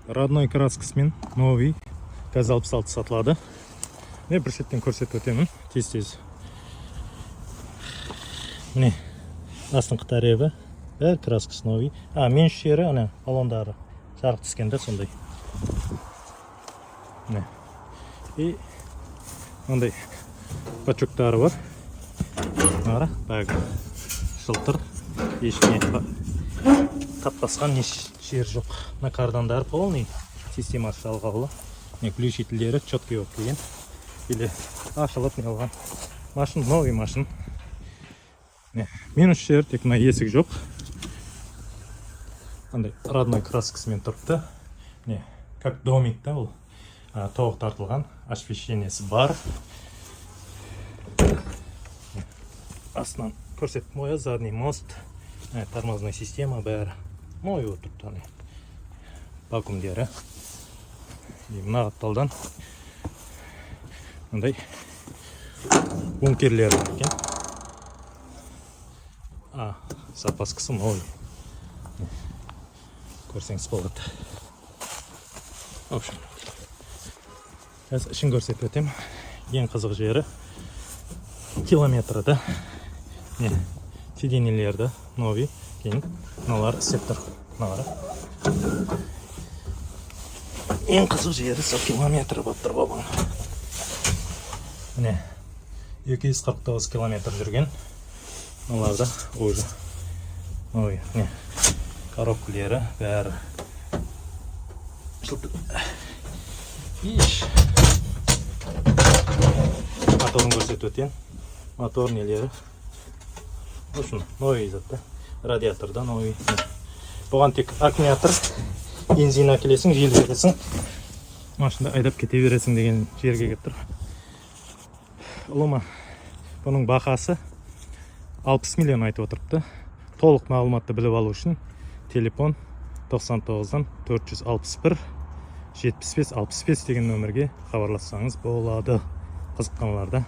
Родной краскасымен новый ГАЗ-66 сатылады. Мен бір шеттен көрсетіп өтемін тез-тез. Міне астыңғы таребі, бәрі краскасы новый. Мен жері ана балондары жарық түскенде сондай. Міне. И ондай бачоктары бар. Ара, бағы жылтыр, ешіне таппасқан жер жоқ. На кардандар полный системасы жалғаулы. Включителері четкий болып келген. Или ашылып не алған. Машин новый машин. Минус жер тек мына есік жоқ. Андай родной краскасымен тұрыпты. Не, как домик та ол. Тоқ тартылған, освещениесі бар. Астынан көрсетіп моя задний мост, тормозная система бәрі. Новый отырыпты. Вакуумдері. Мына қапталдан мындай бункерлер екен. Запаскасы новый. Көрсеңіз болады. В общем, ішін көрсетіп өтем. Ең қызық жері километрді. Сиденьелерді новый. Кейін мыналар істеп тұр. Ең қызық жері сол километр болып тұр бабың. Міне 249 километр жүрген. Мыналарда уже новый. Коробкілері бәрі моторын көрсетіп өтен. Мотор нелері ұшын новый затты. Радиаторда новый. Бұған тек аккумулятор, бензин әкелесің, жел бересің, машинда айдап кете бересің деген жерге келіп тұр. Ұлыма бұның бақасы 60 миллион айтып отырыпты. Толық мағлұматты біліп алу үшін телефон 99-дан 461 75 65 деген нөмірге хабарлассаңыз болады. Қызыққанларда